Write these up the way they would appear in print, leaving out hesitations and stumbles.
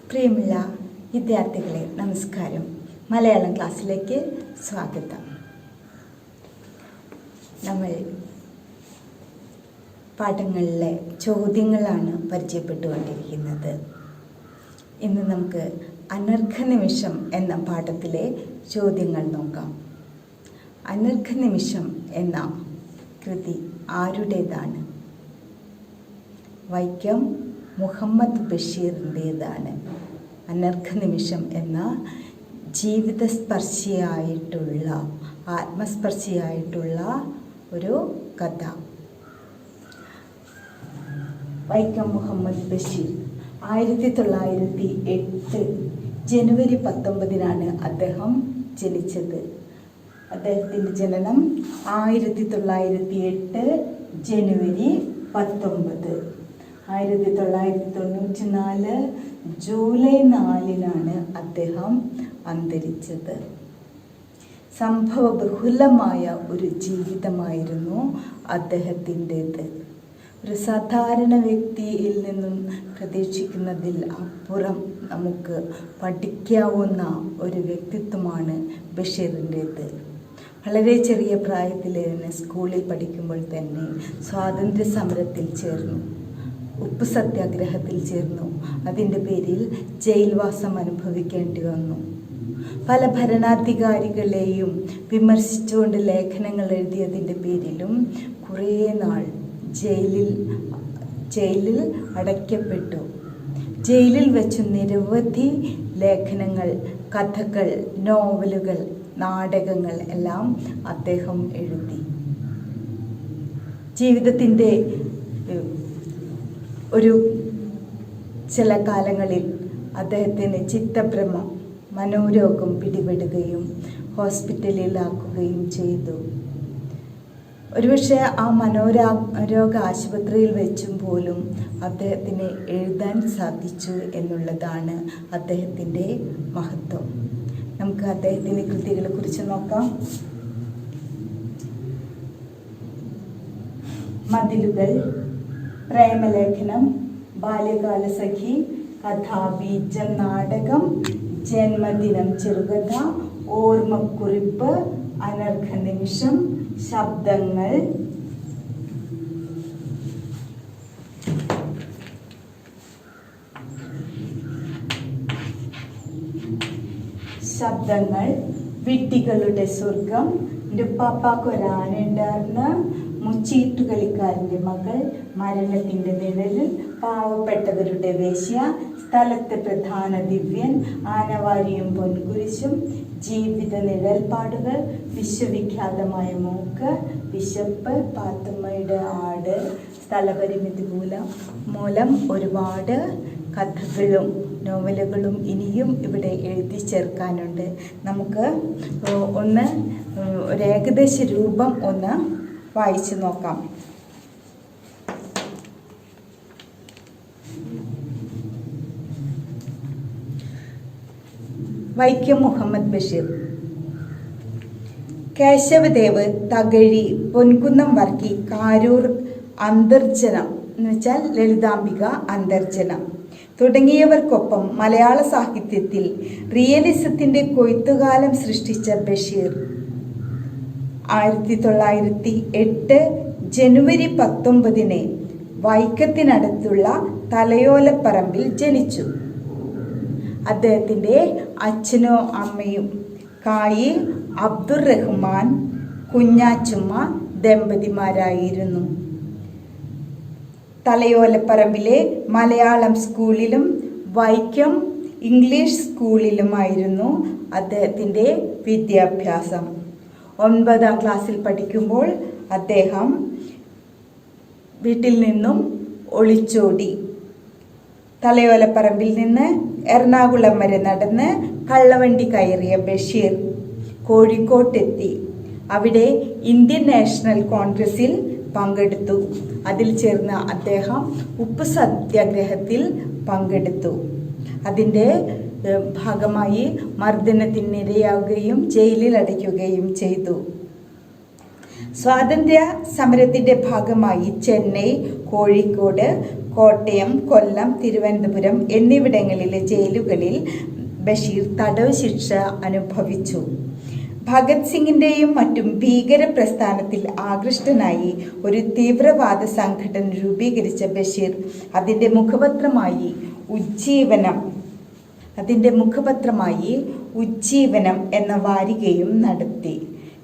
പ്രിയമുള്ള വിദ്യാർത്ഥികളെ നമസ്കാരം. മലയാളം ക്ലാസ്സിലേക്ക് സ്വാഗതം. നമ്മൾ പാഠങ്ങളിലെ ചോദ്യങ്ങളാണ് പരിചയപ്പെട്ടുകൊണ്ടിരിക്കുന്നത്. ഇന്ന് നമുക്ക് അനർഘനിമിഷം എന്ന പാഠത്തിലെ ചോദ്യങ്ങൾ നോക്കാം. അനർഘനിമിഷം എന്ന കൃതി ആരുടേതാണ്? വൈക്കം മുഹമ്മദ് ബഷീറിൻ്റേതാണ്. അനർഘനിമിഷം എന്ന ജീവിതസ്പർശിയായിട്ടുള്ള ആത്മസ്പർശിയായിട്ടുള്ള ഒരു കഥ. വൈക്കം മുഹമ്മദ് ബഷീർ 1908 ജനുവരി 19 അദ്ദേഹം ജനിച്ചത്. അദ്ദേഹത്തിൻ്റെ ജനനം 1908 ജനുവരി 19. 1994 ജൂലൈ 4 അദ്ദേഹം അന്തരിച്ചത്. സംഭവബഹുലമായ ഒരു ജീവിതമായിരുന്നു അദ്ദേഹത്തിൻ്റേത്. ഒരു സാധാരണ വ്യക്തിയിൽ നിന്നും പ്രതീക്ഷിക്കുന്നതിൽ അപ്പുറം നമുക്ക് പഠിക്കാവുന്ന ഒരു വ്യക്തിത്വമാണ് ബഷീറിൻ്റേത്. വളരെ ചെറിയ പ്രായത്തിൽ തന്നെ സ്കൂളിൽ പഠിക്കുമ്പോൾ തന്നെ സ്വാതന്ത്ര്യ സമരത്തിൽ ചേർന്നു, ഉപ്പ് സത്യാഗ്രഹത്തിൽ ചേർന്നു. അതിൻ്റെ പേരിൽ ജയിൽവാസം അനുഭവിക്കേണ്ടി വന്നു. പല ഭരണാധികാരികളെയും വിമർശിച്ചുകൊണ്ട് ലേഖനങ്ങൾ എഴുതിയതിൻ്റെ പേരിലും കുറേ നാൾ ജയിലിൽ അടയ്ക്കപ്പെട്ടു. ജയിലിൽ വെച്ച് നിരവധി ലേഖനങ്ങൾ, കഥകൾ, നോവലുകൾ, നാടകങ്ങൾ എല്ലാം അദ്ദേഹം എഴുതി. ജീവിതത്തിൻ്റെ ചില കാലങ്ങളിൽ അദ്ദേഹത്തിന് ചിത്തഭ്രമം, മനോരോഗം പിടിപെടുകയും ഹോസ്പിറ്റലിലാക്കുകയും ചെയ്തു. ഒരുപക്ഷെ ആ മനോരോഗ ആശുപത്രിയിൽ വെച്ചും പോലും അദ്ദേഹത്തിന് എഴുതാൻ സാധിച്ചു എന്നുള്ളതാണ് അദ്ദേഹത്തിൻ്റെ മഹത്വം. നമുക്ക് അദ്ദേഹത്തിൻ്റെ കൃതികളെ കുറിച്ച് നോക്കാം. മതിലുകൾ, പ്രേമലേഖനം, ബാല്യകാലസഖി, കഥാബീജം നാടകം, ജന്മദിനം ചെറുകഥ, ഓർമ്മക്കുറിപ്പ്, അനർഘനിമിഷം, ശബ്ദങ്ങൾ, വിഡ്ഢികളുടെ സ്വർഗം, എൻ്റെ ഉപ്പാപ്പാക്കൊരാനുണ്ടായിരുന്ന, മുച്ചീട്ടുകളിക്കാരൻ്റെ മകൾ, മരണത്തിൻ്റെ നിഴലിൽ, പാവപ്പെട്ടവരുടെ വേശ്യ, സ്ഥലത്തെ പ്രധാന ദിവ്യൻ, ആനവാരിയും പൊൻകുരിശും, ജീവിത നിഴൽപ്പാടുകൾ, വിശ്വവിഖ്യാതമായ മൂക്ക്, വിശപ്പ്, പാത്തുമ്മയുടെ ആട്, സ്ഥലപരിമിതി മൂലം ഒരുപാട് കഥകളും നോവലുകളും ഇനിയും ഇവിടെ എഴുതി ചേർക്കാനുണ്ട്. നമുക്ക് ഒരു ഏകദേശ രൂപം വായിച്ചു നോക്കാം. വൈക്കം മുഹമ്മദ് ബഷീർ. കേശവദേവ്, തകഴി, പൊൻകുന്നം വർക്കി, കാരൂർ അന്തർജനം എന്ന് വെച്ചാൽ ലളിതാംബിക അന്തർജനം തുടങ്ങിയവർക്കൊപ്പം മലയാള സാഹിത്യത്തിൽ റിയലിസത്തിൻ്റെ കൊയ്ത്തുകാലം സൃഷ്ടിച്ച ബഷീർ 1908 ജനുവരി 19 വൈക്കത്തിനടുത്തുള്ള തലയോലപ്പറമ്പിൽ ജനിച്ചു. അദ്ദേഹത്തിൻ്റെ അച്ഛനോ അമ്മയും കായി അബ്ദുറഹ്മാൻ, കുഞ്ഞാച്ചുമ്മ ദമ്പതിമാരായിരുന്നു. തലയോലപ്പറമ്പിലെ മലയാളം സ്കൂളിലും വൈക്കം ഇംഗ്ലീഷ് സ്കൂളിലുമായിരുന്നു അദ്ദേഹത്തിൻ്റെ വിദ്യാഭ്യാസം. 9ാം ക്ലാസ്സിൽ പഠിക്കുമ്പോൾ അദ്ദേഹം വീട്ടിൽ നിന്നും ഒളിച്ചോടി. തലയോലപ്പറമ്പിൽ നിന്ന് എറണാകുളം വരെ നടന്ന് കള്ളവണ്ടി കയറിയ ബഷീർ കോഴിക്കോട്ടെത്തി. അവിടെ ഇന്ത്യൻ നാഷണൽ കോൺഗ്രസിൽ പങ്കെടുത്തു. അതിൽ ചേർന്ന അദ്ദേഹം ഉപ്പ് സത്യാഗ്രഹത്തിൽ പങ്കെടുത്തു. അതിൻ്റെ ഭാഗമായി മർദ്ദനത്തിനിരയാവുകയും ജയിലിൽ അടയ്ക്കുകയും ചെയ്തു. സ്വാതന്ത്ര്യ സമരത്തിന്റെ ഭാഗമായി ചെന്നൈ, കോഴിക്കോട്, കോട്ടയം, കൊല്ലം, തിരുവനന്തപുരം എന്നിവിടങ്ങളിലെ ജയിലുകളിൽ ബഷീർ തടവ് ശിക്ഷ അനുഭവിച്ചു. ഭഗത് സിംഗിന്റെയും മറ്റും ഭീകര പ്രസ്ഥാനത്തിൽ ആകൃഷ്ടനായി ഒരു തീവ്രവാദ സംഘടന രൂപീകരിച്ച ബഷീർ അതിൻ്റെ മുഖപത്രമായി ഉജ്ജീവനം എന്ന വാരികയും നടത്തി.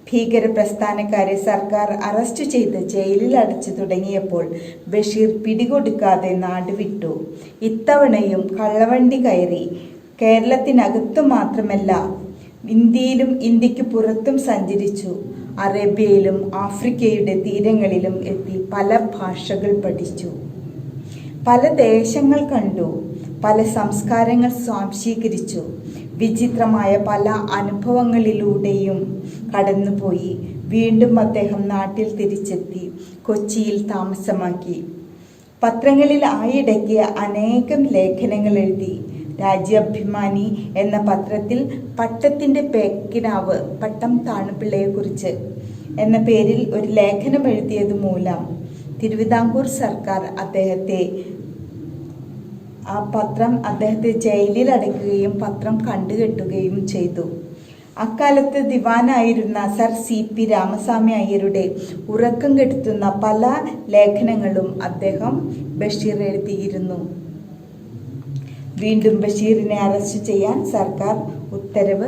ഭീകര പ്രസ്ഥാനക്കാരെ സർക്കാർ അറസ്റ്റ് ചെയ്ത് ജയിലിൽ അടച്ചു തുടങ്ങിയപ്പോൾ ബഷീർ പിടികൊടുക്കാതെ നാടുവിട്ടു. ഇത്തവണയും കള്ളവണ്ടി കയറി കേരളത്തിനകത്തു മാത്രമല്ല ഇന്ത്യയിലും ഇന്ത്യക്ക് പുറത്തും സഞ്ചരിച്ചു. അറേബ്യയിലും ആഫ്രിക്കയുടെ തീരങ്ങളിലും എത്തി പല ഭാഷകൾ പഠിച്ചു. പല ദേശങ്ങൾ കണ്ടു. പല സംസ്കാരങ്ങൾ സ്വാംശീകരിച്ചു. വിചിത്രമായ പല അനുഭവങ്ങളിലൂടെയും കടന്നുപോയി. വീണ്ടും അദ്ദേഹം നാട്ടിൽ തിരിച്ചെത്തി കൊച്ചിയിൽ താമസമാക്കി. പത്രങ്ങളിൽ ആയിടയ്ക്ക് അനേകം ലേഖനങ്ങൾ എഴുതി. രാജ്യാഭിമാനി എന്ന പത്രത്തിൽ പട്ടത്തിൻ്റെ പേക്കിനാവ് പട്ടം താണുപിള്ളയെക്കുറിച്ച് എന്ന പേരിൽ ഒരു ലേഖനം എഴുതിയത് മൂലം തിരുവിതാംകൂർ സർക്കാർ അദ്ദേഹത്തെ ജയിലിൽ അടയ്ക്കുകയും പത്രം കണ്ടുകെട്ടുകയും ചെയ്തു. അക്കാലത്ത് ദിവാനായിരുന്ന സർ CP രാമസ്വാമി അയ്യരുടെ ഉറക്കം കെടുത്തുന്ന പല ലേഖനങ്ങളും അദ്ദേഹം ബഷീർ എഴുതിയിരുന്നു. വീണ്ടും ബഷീറിനെ അറസ്റ്റ് ചെയ്യാൻ സർക്കാർ ഉത്തരവ്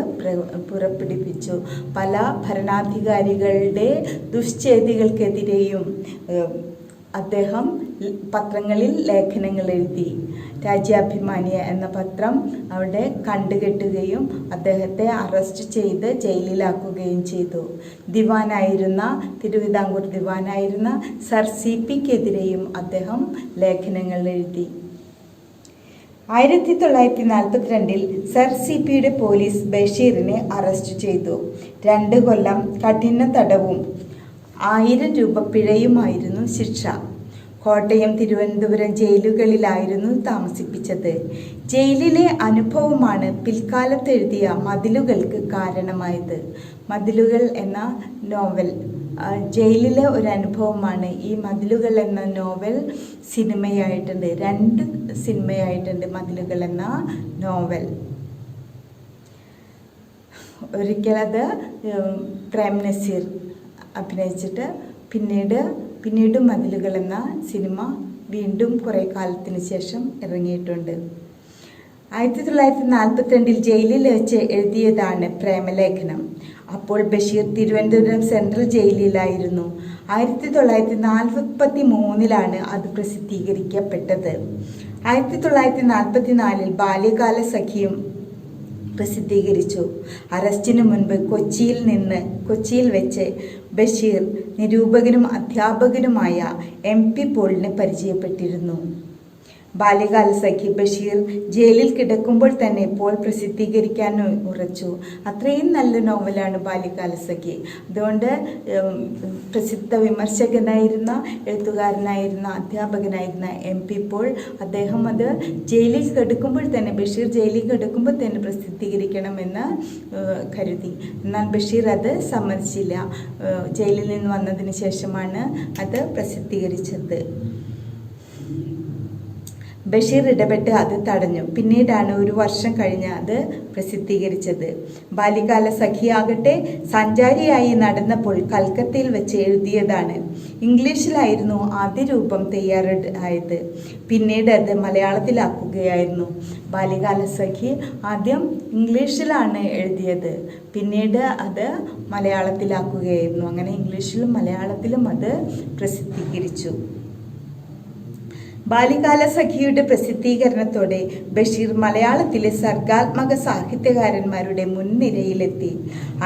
പുറപ്പെടുവിച്ചു. പല ഭരണാധികാരികളുടെ ദുഷ്ചെയ്തികൾക്കെതിരെയും അദ്ദേഹം പത്രങ്ങളിൽ ലേഖനങ്ങൾ എഴുതി. രാജ്യാഭിമാനി എന്ന പത്രം അവിടെ കണ്ടുകെട്ടുകയും അദ്ദേഹത്തെ അറസ്റ്റ് ചെയ്ത് ജയിലിലാക്കുകയും ചെയ്തു. തിരുവിതാംകൂർ ദിവാനായിരുന്ന സർ CPക്കെതിരെയും അദ്ദേഹം ലേഖനങ്ങൾ എഴുതി. 1942 സർ CPയുടെ പോലീസ് ബഷീറിനെ അറസ്റ്റ് ചെയ്തു. 2 കൊല്ലം കഠിന തടവും 1000 രൂപ പിഴയുമായിരുന്നു ശിക്ഷ. കോട്ടയം, തിരുവനന്തപുരം ജയിലുകളിലായിരുന്നു താമസിപ്പിച്ചത്. ജയിലിലെ അനുഭവമാണ് പിൽക്കാലത്ത് എഴുതിയ മതിലുകൾക്ക് കാരണമായത്. മതിലുകൾ എന്ന നോവൽ ജയിലിലെ ഒരു അനുഭവമാണ്. ഈ മതിലുകൾ എന്ന നോവൽ സിനിമയായിട്ടുണ്ട്. 2 സിനിമയായിട്ടുണ്ട് മതിലുകൾ എന്ന നോവൽ. ഒരിക്കലത് പ്രേം നസീർ അഭിനയിച്ചിട്ട് പിന്നീട് മതിലുകൾ എന്ന സിനിമ വീണ്ടും കുറേ കാലത്തിന് ശേഷം ഇറങ്ങിയിട്ടുണ്ട്. 1942 ജയിലിൽ വെച്ച് എഴുതിയതാണ് പ്രേമലേഖനം. അപ്പോൾ ബഷീർ തിരുവനന്തപുരം സെൻട്രൽ ജയിലിലായിരുന്നു. 1943 അത് പ്രസിദ്ധീകരിക്കപ്പെട്ടത്. 1944 ബാല്യകാല സഖിയും പ്രസിദ്ധീകരിച്ചു. അറസ്റ്റിനു മുൻപ് കൊച്ചിയിൽ വെച്ച് ബഷീർ നിരൂപകനും അധ്യാപകനുമായ MP പോളിനെ പരിചയപ്പെട്ടിരുന്നു. ബാല്യകാല സഖി ബഷീർ ജയിലിൽ കിടക്കുമ്പോൾ തന്നെ പോൾ പ്രസിദ്ധീകരിക്കാൻ ഉറച്ചു. അത്രയും നല്ല നോവലാണ് ബാല്യകാല സഖി. അതുകൊണ്ട് പ്രസിദ്ധ വിമർശകനായിരുന്ന, എഴുത്തുകാരനായിരുന്ന, അധ്യാപകനായിരുന്ന MP പോൾ അദ്ദേഹം അത് ജയിലിൽ കിടക്കുമ്പോൾ തന്നെ, ബഷീർ ജയിലിൽ കിടക്കുമ്പോൾ തന്നെ പ്രസിദ്ധീകരിക്കണമെന്ന് കരുതി. എന്നാൽ ബഷീർ അത് സമ്മതിച്ചില്ല. ജയിലിൽ നിന്ന് വന്നതിന് ശേഷമാണ് അത് പ്രസിദ്ധീകരിച്ചത്. ബഷീർ ഇടപെട്ട് അത് തടഞ്ഞു. പിന്നീടാണ് 1 വർഷം കഴിഞ്ഞ് അത് പ്രസിദ്ധീകരിച്ചത്. ബാല്യകാല സഖിയാകട്ടെ സഞ്ചാരിയായി നടന്നപ്പോൾ കൽക്കത്തയിൽ വെച്ച് എഴുതിയതാണ്. ഇംഗ്ലീഷിലായിരുന്നു ആദ്യ രൂപം തയ്യാറായത്. പിന്നീട് അത് മലയാളത്തിലാക്കുകയായിരുന്നു. ബാല്യകാല സഖി ആദ്യം ഇംഗ്ലീഷിലാണ് എഴുതിയത്. പിന്നീട് അത് മലയാളത്തിലാക്കുകയായിരുന്നു. അങ്ങനെ ഇംഗ്ലീഷിലും മലയാളത്തിലും അത് പ്രസിദ്ധീകരിച്ചു. ബാല്യകാല സഖിയുടെ പ്രസിദ്ധീകരണത്തോടെ ബഷീർ മലയാളത്തിലെ സർഗാത്മക സാഹിത്യകാരന്മാരുടെ മുൻനിരയിലെത്തി.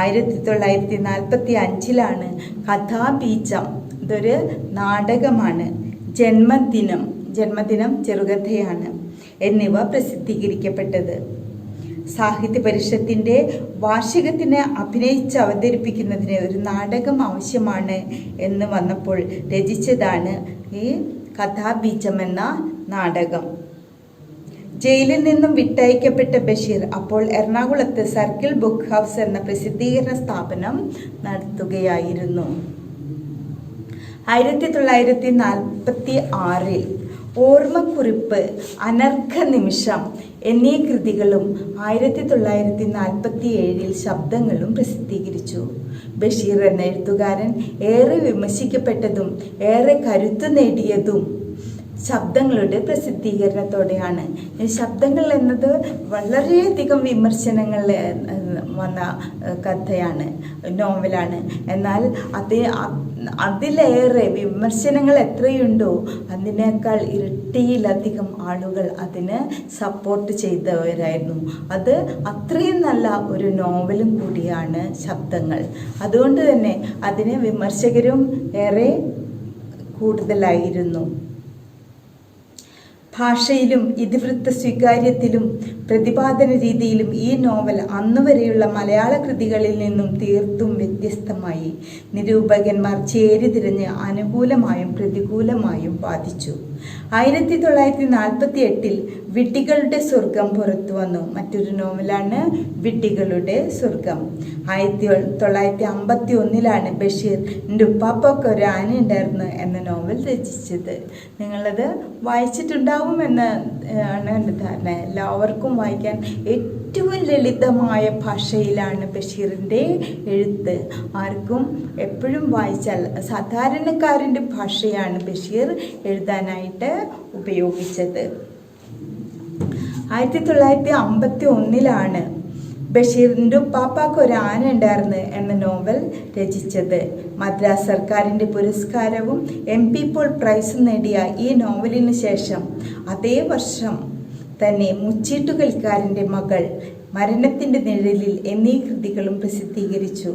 1945 കഥാബീജം, ഇതൊരു നാടകമാണ്, ജന്മദിനം ചെറുകഥയാണ് എന്നിവ പ്രസിദ്ധീകരിക്കപ്പെട്ടത്. സാഹിത്യ പരിഷത്തിൻ്റെ വാർഷികത്തിന് അഭിനയിച്ച് അവതരിപ്പിക്കുന്നതിന് ഒരു നാടകം ആവശ്യമാണ് എന്ന് വന്നപ്പോൾ രചിച്ചതാണ് ഈ കഥാബീജം എന്ന നാടകം. ജയിലിൽ നിന്നും വിട്ടയക്കപ്പെട്ട ബഷീർ അപ്പോൾ എറണാകുളത്ത് സർക്കിൾ ബുക്ക് ഹൗസ് എന്ന പ്രസിദ്ധീകരണ സ്ഥാപനം നടത്തുകയായിരുന്നു. 1946 ഓർമ്മക്കുറിപ്പ്, അനർഘ നിമിഷം എന്നീ കൃതികളും 1947 ശബ്ദങ്ങളും പ്രസിദ്ധീകരിച്ചു. ബഷീർ എന്ന എഴുത്തുകാരൻ ഏറെ വിമർശിക്കപ്പെട്ടതും ഏറെ കരുത്തു നേടിയതും ശബ്ദങ്ങളുടെ പ്രസിദ്ധീകരണത്തോടെയാണ്. ശബ്ദങ്ങൾ എന്നത് വളരെയധികം വിമർശനങ്ങൾ വന്ന കഥയാണ്, നോവലാണ്. എന്നാൽ അതിലേറെ വിമർശനങ്ങൾ എത്രയുണ്ടോ അതിനേക്കാൾ ഇരട്ടിയിലധികം ആളുകൾ അതിന് സപ്പോർട്ട് ചെയ്തവരായിരുന്നു. അത് അത്രയും നല്ല ഒരു നോവലും കൂടിയാണ് ശബ്ദങ്ങൾ. അതുകൊണ്ട് തന്നെ അതിന് വിമർശകരും ഏറെ കൂടുതലായിരുന്നു. ഭാഷയിലും ഇതിവൃത്ത സ്വീകാര്യത്തിലും പ്രതിപാദന രീതിയിലും ഈ നോവൽ അന്നുവരെയുള്ള മലയാള കൃതികളിൽ നിന്നും തീർത്തും വ്യത്യസ്തമായി. നിരൂപകന്മാർ ചേരിതിരിഞ്ഞ് അനുകൂലമായും പ്രതികൂലമായും വാദിച്ചു. 1948 വിഡ്ഢികളുടെ സ്വർഗം പുറത്തു വന്നു. മറ്റൊരു നോവലാണ് വിഡ്ഢികളുടെ സ്വർഗം. 1951 ബഷീർ എൻ്റെ ഉപ്പാപ്പൊക്കെ ഒരു ആന ഉണ്ടായിരുന്നു എന്ന നോവൽ രചിച്ചത്. നിങ്ങളത് വായിച്ചിട്ടുണ്ടാവുമെന്ന് ആണ് എൻ്റെ ധാരണ. എല്ലാവർക്കും വായിക്കാൻ ഏറ്റവും ലളിതമായ ഭാഷയിലാണ് ബഷീറിൻ്റെ എഴുത്ത്. ആർക്കും എപ്പോഴും വായിച്ചാൽ സാധാരണക്കാരൻ്റെ ഭാഷയാണ് ബഷീർ എഴുതാനായിട്ട് ഉപയോഗിച്ചത്. 1951 ബഷീറിൻ്റെ ഉപ്പാപ്പാക്ക് ഒരു ആന ഉണ്ടായിരുന്നു എന്ന നോവൽ രചിച്ചത്. മദ്രാസ് സർക്കാരിൻ്റെ പുരസ്കാരവും MP പോൾ പ്രൈസും നേടിയ ഈ നോവലിന് ശേഷം അതേ വർഷം തന്നെ മുച്ചീട്ടുകളിക്കാരൻ്റെ മകൾ, മരണത്തിൻ്റെ നിഴലിൽ എന്നീ കൃതികളും പ്രസിദ്ധീകരിച്ചു.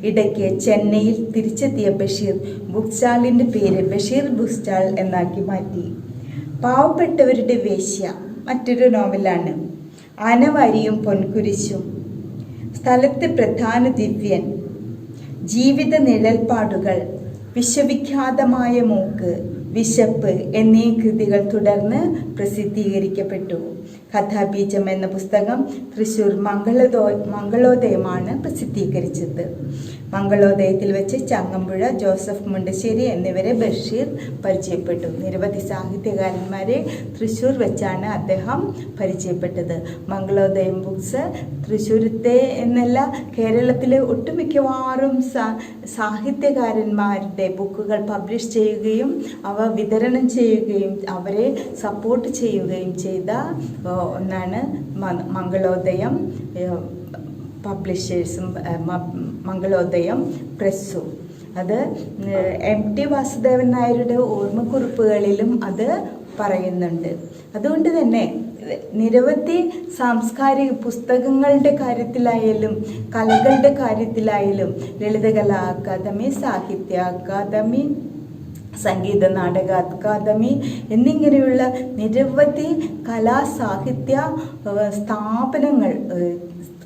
ഇടയ്ക്ക് ചെന്നൈയിൽ തിരിച്ചെത്തിയ ബഷീർ ബുക്ക് സ്റ്റാളിൻ്റെ പേര് ബഷീർ ബുക്ക് സ്റ്റാൾ എന്നാക്കി മാറ്റി. പാവപ്പെട്ടവരുടെ വേശ്യ മറ്റൊരു നോവലാണ്. ആനവാരിയും പൊൻകുരിശും, സ്ഥലത്തെ പ്രധാന ദിവ്യൻ, ജീവിത നിഴൽപ്പാടുകൾ, വിശ്വവിഖ്യാതമായ മൂക്ക്, വിശപ്പ് എന്നീ കൃതികൾ തുടർന്ന് പ്രസിദ്ധീകരിക്കപ്പെട്ടു. കഥാബീജം എന്ന പുസ്തകം തൃശ്ശൂർ മംഗളോദയമാണ് പ്രസിദ്ധീകരിച്ചത്. മംഗളോദയത്തിൽ വെച്ച് ചങ്ങമ്പുഴ, ജോസഫ് മുണ്ടശ്ശേരി എന്നിവരെ ബഷീർ പരിചയപ്പെട്ടു. നിരവധി സാഹിത്യകാരന്മാരെ തൃശ്ശൂർ വെച്ചാണ് അദ്ദേഹം പരിചയപ്പെട്ടത്. മംഗളോദയം ബുക്സ് തൃശ്ശൂരത്തെ എന്നല്ല, കേരളത്തിലെ ഒട്ടുമിക്കവാറും സാഹിത്യകാരന്മാരുടെ ബുക്കുകൾ പബ്ലിഷ് ചെയ്യുകയും അവ വിതരണം ചെയ്യുകയും അവരെ സപ്പോർട്ട് ചെയ്യുകയും ചെയ്ത ഒന്നാണ് മംഗളോദയം പബ്ലിഷേഴ്സും മംഗളോദയം പ്രസ്സും. അത് MT വാസുദേവൻ നായരുടെ ഓർമ്മക്കുറിപ്പുകളിലും അത് പറയുന്നുണ്ട്. അതുകൊണ്ട് തന്നെ നിരവധി സാംസ്കാരിക പുസ്തകങ്ങളുടെ കാര്യത്തിലായാലും കലകളുടെ കാര്യത്തിലായാലും ലളിതകലാ അക്കാദമി, സാഹിത്യ അക്കാദമി, സംഗീത നാടക അക്കാദമി എന്നിങ്ങനെയുള്ള നിരവധി കലാസാഹിത്യ സ്ഥാപനങ്ങൾ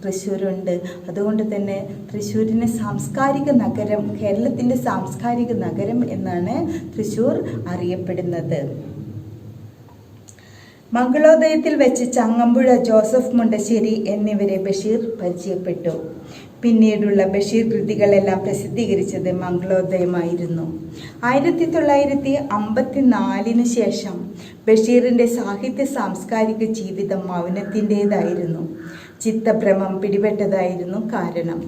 തൃശ്ശൂരുണ്ട്. അതുകൊണ്ട് തന്നെ തൃശ്ശൂരിനെ സാംസ്കാരിക നഗരം, കേരളത്തിൻ്റെ സാംസ്കാരിക നഗരം എന്നാണ് തൃശ്ശൂർ അറിയപ്പെടുന്നത്. മംഗളോദയത്തിൽ വെച്ച് ചങ്ങമ്പുഴ, ജോസഫ് മുണ്ടശ്ശേരി എന്നിവരെ ബഷീർ പരിചയപ്പെട്ടു. പിന്നീടുള്ള ബഷീർ കൃതികളെല്ലാം പ്രസിദ്ധീകരിച്ചത് മംഗളോദയമായിരുന്നു. 1954 ശേഷം ബഷീറിൻ്റെ സാഹിത്യ സാംസ്കാരിക ജീവിതം മൗനത്തിൻ്റേതായിരുന്നു. ചിത്തഭ്രമം പിടിപെട്ടതായിരുന്നു കാരണം.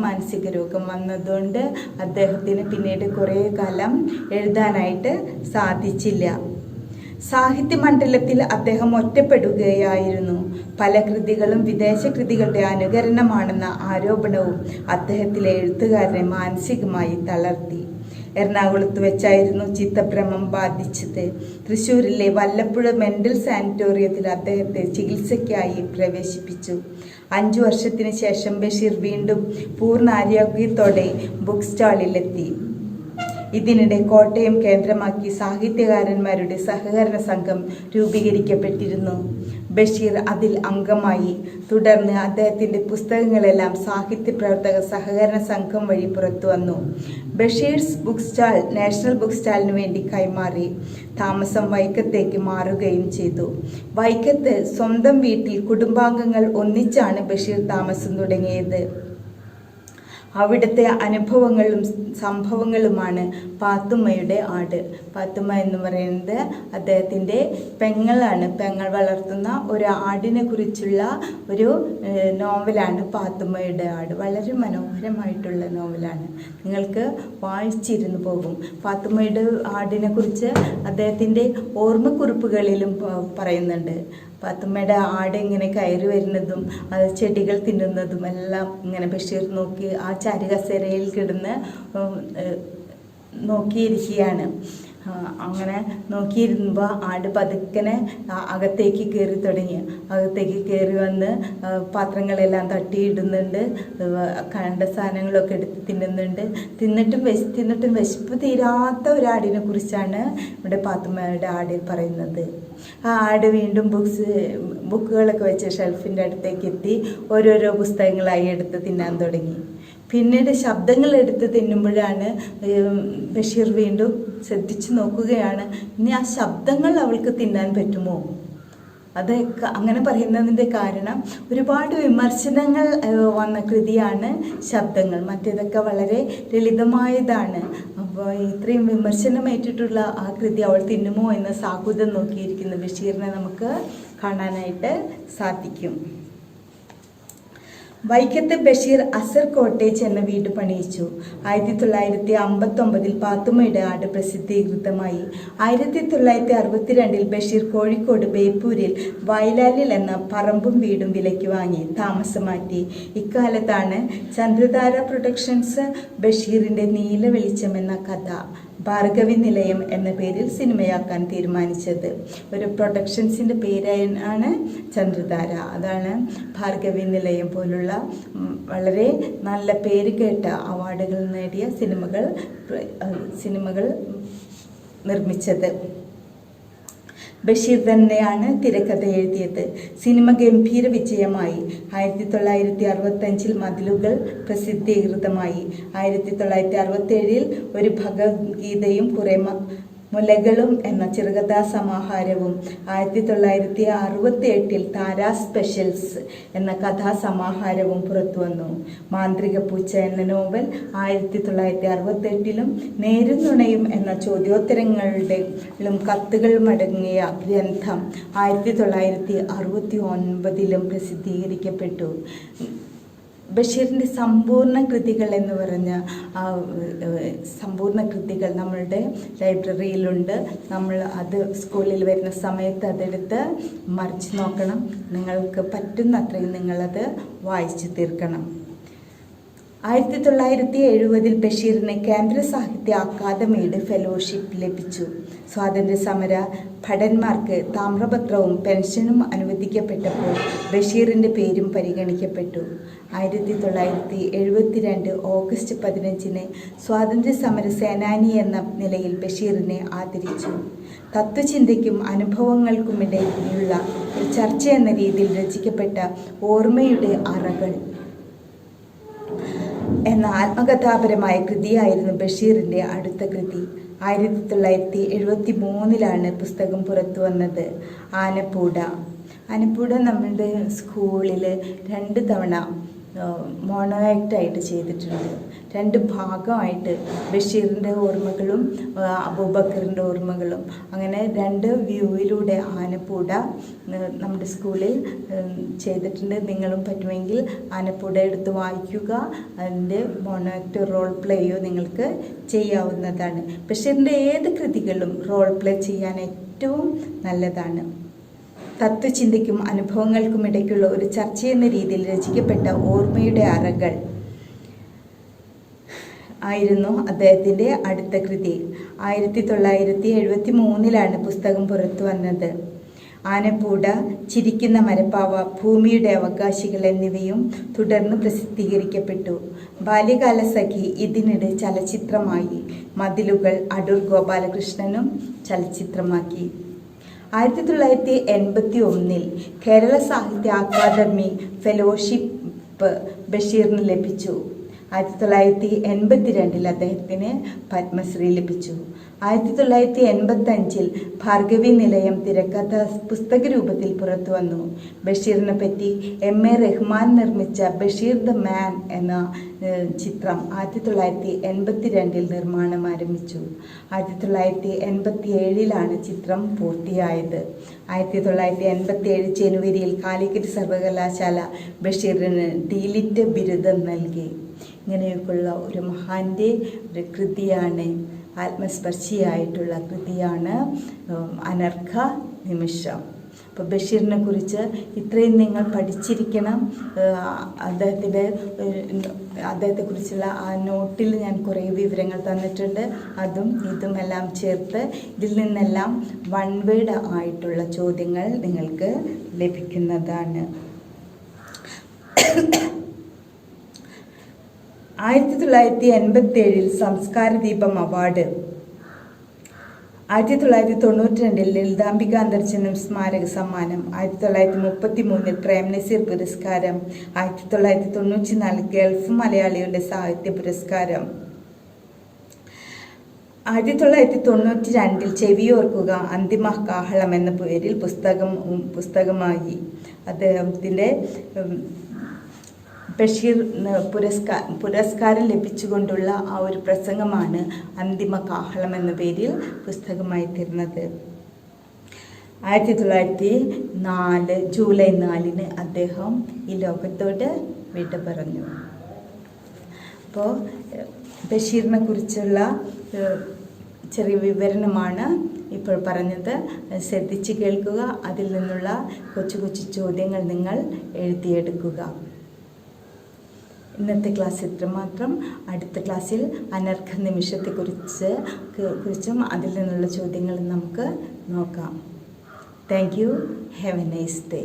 മാനസിക രോഗം വന്നതുകൊണ്ട് അദ്ദേഹത്തിന് പിന്നീട് കുറേ കാലം എഴുതാനായിട്ട് സാധിച്ചില്ല. സാഹിത്യമണ്ഡലത്തിൽ അദ്ദേഹം ഒറ്റപ്പെടുകയായിരുന്നു. പല കൃതികളും വിദേശ കൃതികളുടെ അനുകരണമാണെന്ന ആരോപണവും അദ്ദേഹത്തിലെ എഴുത്തുകാരനെ മാനസികമായി തളർത്തി. എറണാകുളത്ത് വെച്ചായിരുന്നു ചിത്തഭ്രമം ബാധിച്ചത്. തൃശ്ശൂരിലെ വല്ലപ്പുഴ മെൻ്റൽ സാനിറ്റോറിയത്തിൽ അദ്ദേഹത്തെ ചികിത്സയ്ക്കായി പ്രവേശിപ്പിച്ചു. 5 വർഷത്തിന് ശേഷം ബഷീർ വീണ്ടും പൂർണ്ണ ആരോഗ്യത്തോടെ ബുക്ക് സ്റ്റാളിലെത്തി. ഇതിനിടെ കോട്ടയം കേന്ദ്രമാക്കി സാഹിത്യകാരന്മാരുടെ സഹകരണ സംഘം രൂപീകരിക്കപ്പെട്ടിരുന്നു. ബഷീർ അതിൽ അംഗമായി. തുടർന്ന് അദ്ദേഹത്തിൻ്റെ പുസ്തകങ്ങളെല്ലാം സാഹിത്യ പ്രവർത്തക സഹകരണ സംഘം വഴി പുറത്തു വന്നു. Basheer's book stall national book സ്റ്റാളിന് വേണ്ടി കൈമാറി. താമസം വൈക്കത്തേക്ക് മാറുകയും ചെയ്തു. വൈക്കത്ത് സ്വന്തം വീട്ടിൽ കുടുംബാംഗങ്ങൾ ഒന്നിച്ചാണ് ബഷീർ താമസം തുടങ്ങിയത്. അവിടുത്തെ അനുഭവങ്ങളും സംഭവങ്ങളുമാണ് പാത്തുമ്മയുടെ ആട്. പാത്തുമ്മ എന്ന് പറയുന്നത് അദ്ദേഹത്തിൻ്റെ പെങ്ങളാണ്. പെങ്ങൾ വളർത്തുന്ന ഒരു ആടിനെ കുറിച്ചുള്ള ഒരു നോവലാണ് പാത്തുമ്മയുടെ ആട്. വളരെ മനോഹരമായിട്ടുള്ള നോവലാണ്, നിങ്ങൾക്ക് വായിച്ചിരുന്നു പോകും. പാത്തുമ്മയുടെ ആടിനെ കുറിച്ച് അദ്ദേഹത്തിൻ്റെ ഓർമ്മക്കുറിപ്പുകളിലും പറയുന്നുണ്ട്. പാത്തുമ്മയുടെ ആട് ഇങ്ങനെ കയറി വരുന്നതും അത് ചെടികൾ തിന്നുന്നതും എല്ലാം ഇങ്ങനെ ബഷീർ നോക്കി ആ ചാരുകസേരയിൽ കിടന്ന് നോക്കിയിരിക്കുകയാണ്. അങ്ങനെ നോക്കിയിരുമ്പോൾ ആട് പതുക്കനെ അകത്തേക്ക് കയറി തുടങ്ങി. അകത്തേക്ക് കയറി വന്ന് പാത്രങ്ങളെല്ലാം തട്ടിയിടുന്നുണ്ട്, കണ്ട സാധനങ്ങളൊക്കെ എടുത്ത് തിന്നുന്നുണ്ട്. തിന്നിട്ടും വിശപ്പ് തീരാത്ത ഒരാടിനെ കുറിച്ചാണ് ഇവിടെ പാത്തുമ്മയുടെ ആടിൽ പറയുന്നത്. ആ ആട് വീണ്ടും ബുക്കുകളൊക്കെ വെച്ച് ഷെൽഫിൻ്റെ അടുത്തേക്ക് എത്തി ഓരോരോ പുസ്തകങ്ങളായി എടുത്ത് തിന്നാൻ തുടങ്ങി. പിന്നീട് ശബ്ദങ്ങൾ എടുത്ത് തിന്നുമ്പോഴാണ് ബഷീർ വീണ്ടും ശ്രദ്ധിച്ചു നോക്കുകയാണ്, ഇനി ആ ശബ്ദങ്ങൾ അവൾക്ക് തിന്നാൻ പറ്റുമോ? അതൊക്കെ അങ്ങനെ പറയുന്നതിൻ്റെ കാരണം ഒരുപാട് വിമർശനങ്ങൾ വന്ന കൃതിയാണ് ശബ്ദങ്ങൾ. മറ്റേതൊക്കെ വളരെ ലളിതമായതാണ്. അപ്പോൾ ഇത്രയും വിമർശനമേറ്റിട്ടുള്ള ആ കൃതി അവൾ തിന്നുമോ എന്ന സാഹുതം നോക്കിയിരിക്കുന്ന ബഷീറിനെ നമുക്ക് കാണാനായിട്ട് സാധിക്കും. വൈക്കത്ത് ബഷീർ അസർ കോട്ടേജ് എന്ന വീട് പണിയിച്ചു. 1959 പാത്തുമ്മയുടെ ആട് പ്രസിദ്ധീകൃതമായി. 1962 ബഷീർ കോഴിക്കോട് ബേപ്പൂരിൽ വയലാലിൽ എന്ന പറമ്പും വീടും വിലയ്ക്ക് വാങ്ങി താമസം മാറ്റി. ഇക്കാലത്താണ് ചന്ദ്രധാര പ്രൊഡക്ഷൻസ് ബഷീറിൻ്റെ നീല വെളിച്ചം എന്ന കഥ ഭാർഗവി നിലയം എന്ന പേരിൽ സിനിമയാക്കാൻ തീരുമാനിച്ചത്. ഒരു പ്രൊഡക്ഷൻസിൻ്റെ പേരാണ് ചന്ദ്രധാര. അതാണ് ഭാർഗവി നിലയം പോലുള്ള വളരെ നല്ല പേര് കേട്ട അവാർഡുകൾ നേടിയ സിനിമകൾ നിർമ്മിച്ചത്. ബഷീർ തന്നെയാണ് തിരക്കഥ എഴുതിയത്. സിനിമ ഗംഭീര വിജയമായി. 1965 മതിലുകൾ പ്രസിദ്ധീകൃതമായി. 1967 ഒരു ഭഗവത്ഗീതയും കുറെ മുലകളും എന്ന ചെറുകഥാ സമാഹാരവും 1968 താരാ സ്പെഷ്യൽസ് എന്ന കഥാസമാഹാരവും പുറത്തുവന്നു. മാന്ത്രിക പൂച്ച എന്ന നോവൽ 1968 നേരും നുണയും എന്ന ചോദ്യോത്തരങ്ങളുടെയും കത്തുകളും അടങ്ങിയ ഗ്രന്ഥം 1969 പ്രസിദ്ധീകരിക്കപ്പെട്ടു. ബഷീറിൻ്റെ സമ്പൂർണ്ണ കൃതികൾ എന്ന് പറഞ്ഞ സമ്പൂർണ്ണ കൃതികൾ നമ്മളുടെ ലൈബ്രറിയിലുണ്ട്. നമ്മൾ അത് സ്കൂളിൽ വരുന്ന സമയത്ത് അതെടുത്ത് മറിച്ച് നോക്കണം. നിങ്ങൾക്ക് പറ്റുന്നത്രയും നിങ്ങളത് വായിച്ചു തീർക്കണം. 1970 ബഷീറിന് കേന്ദ്ര സാഹിത്യ അക്കാദമിയുടെ ഫെലോഷിപ്പ് ലഭിച്ചു. സ്വാതന്ത്ര്യസമര ഭടന്മാർക്ക് താമ്രപത്രവും പെൻഷനും അനുവദിക്കപ്പെട്ടപ്പോൾ ബഷീറിൻ്റെ പേരും പരിഗണിക്കപ്പെട്ടു. 1972 ഓഗസ്റ്റ് 15 സ്വാതന്ത്ര്യസമര സേനാനി എന്ന നിലയിൽ ബഷീറിനെ ആദരിച്ചു. തത്വചിന്തയ്ക്കും അനുഭവങ്ങൾക്കുമിടയിലുള്ള ഒരു ചർച്ച എന്ന രീതിയിൽ രചിക്കപ്പെട്ട ഓർമ്മയുടെ അറകൾ എന്ന ആത്മകഥാപരമായ കൃതിയായിരുന്നു ബഷീറിൻ്റെ അടുത്ത കൃതി. 1973 പുസ്തകം പുറത്തു വന്നത്. ആനപ്പൂട നമ്മളുടെ സ്കൂളിൽ 2 തവണ മോണോ ആക്റ്റായിട്ട് ചെയ്തിട്ടുണ്ട്. 2 ഭാഗമായിട്ട് ബഷീറിൻ്റെ ഓർമ്മകളും അബൂബക്കറിൻ്റെ ഓർമ്മകളും അങ്ങനെ 2 വ്യൂവിലൂടെ ആനപ്പൂട നമ്മുടെ സ്കൂളിൽ ചെയ്തിട്ടുണ്ട്. നിങ്ങളും പറ്റുമെങ്കിൽ ആനപ്പൂട എടുത്ത് വായിക്കുക. അതിൻ്റെ മോണോ ആക്ട് റോൾ പ്ലേയോ നിങ്ങൾക്ക് ചെയ്യാവുന്നതാണ്. ബഷീറിൻ്റെ ഏത് കൃതികളും റോൾ പ്ലേ ചെയ്യാൻ ഏറ്റവും നല്ലതാണ്. തത്വചിന്തയ്ക്കും അനുഭവങ്ങൾക്കും ഇടയ്ക്കുള്ള ഒരു ചർച്ചയെന്ന രീതിയിൽ രചിക്കപ്പെട്ട ഓർമ്മയുടെ അറകൾ ആയിരുന്നു അദ്ദേഹത്തിൻ്റെ അടുത്ത കൃതി. 1973 പുസ്തകം പുറത്തു വന്നത്. ആനപ്പൂട, ചിരിക്കുന്ന മരപ്പാവ, ഭൂമിയുടെ അവകാശികൾ എന്നിവയും തുടർന്ന് പ്രസിദ്ധീകരിക്കപ്പെട്ടു. ബാല്യകാല സഖി ഇതിനിടെ ചലച്ചിത്രമായി. മതിലുകൾ അടൂർ ഗോപാലകൃഷ്ണനും ചലച്ചിത്രമാക്കി. 1981 കേരള സാഹിത്യ അക്കാദമി ഫെലോഷിപ്പ് ബഷീറിന് ലഭിച്ചു. 1982 അദ്ദേഹത്തിന് പത്മശ്രീ ലഭിച്ചു. 1985 ഭാർഗവി നിലയം തിരക്കഥ പുസ്തക രൂപത്തിൽ പുറത്തു വന്നു. ബഷീറിനെ പറ്റി എം.എ. റഹ്മാൻ നിർമ്മിച്ച ബഷീർ ദ മാൻ എന്ന ചിത്രം 1982 നിർമ്മാണം ആരംഭിച്ചു. 1987 ചിത്രം പൂർത്തിയായത്. 1987 ജനുവരിയിൽ കാലിക്കറ്റ് സർവകലാശാല ബഷീറിന് ഡീലിറ്റ് ബിരുദം നൽകി. ഇങ്ങനെയൊക്കെയുള്ള ഒരു മഹാൻ്റെ ഒരു കൃതിയാണ്, ആത്മസ്പർശിയായിട്ടുള്ള കൃതിയാണ് അനർഘ നിമിഷം. അപ്പോൾ ബഷീറിനെ കുറിച്ച് ഇത്രയും നിങ്ങൾ പഠിച്ചിരിക്കണം. അദ്ദേഹത്തെക്കുറിച്ചുള്ള ആ നോട്ടിൽ ഞാൻ കുറേ വിവരങ്ങൾ തന്നിട്ടുണ്ട്. അതും ഇതുമെല്ലാം ചേർത്ത് ഇതിൽ നിന്നെല്ലാം വൺ വേഡ് ആയിട്ടുള്ള ചോദ്യങ്ങൾ നിങ്ങൾക്ക് ലഭിക്കുന്നതാണ്. 1987 സംസ്കാര ദീപം അവാർഡ്, 1992 ലളിതാംബിക അന്തർജനം സ്മാരക സമ്മാനം, 1933 പ്രേം നസീർ പുരസ്കാരം, 1994 ഗൾഫ് മലയാളികളുടെ സാഹിത്യ പുരസ്കാരം, 1992 ചെവിയോർക്കുക അന്തിമ കാഹളം എന്ന പേരിൽ പുസ്തകമായി. അദ്ദേഹത്തിൻ്റെ ബഷീർ പുരസ്കാരം ലഭിച്ചുകൊണ്ടുള്ള ആ ഒരു പ്രസംഗമാണ് അന്തിമ കാഹളം എന്ന പേരിൽ പുസ്തകമായി തീർന്നത്. 1904 ജൂലൈ 4 അദ്ദേഹം ഈ ലോകത്തോട് വിട പറഞ്ഞു. അപ്പോൾ ബഷീറിനെ കുറിച്ചുള്ള ചെറിയ വിവരണമാണ് ഇപ്പോൾ പറഞ്ഞത്. ശ്രദ്ധിച്ച് കേൾക്കുക. അതിൽ നിന്നുള്ള കൊച്ചു കൊച്ചു ചോദ്യങ്ങൾ നിങ്ങൾ എഴുതിയെടുക്കുക. ഇന്നത്തെ ക്ലാസ് ഇത്രമാത്രം. അടുത്ത ക്ലാസ്സിൽ അനർഘ നിമിഷത്തെക്കുറിച്ചും അതിൽ നിന്നുള്ള ചോദ്യങ്ങൾ നമുക്ക് നോക്കാം. Thank you. Have A nice day.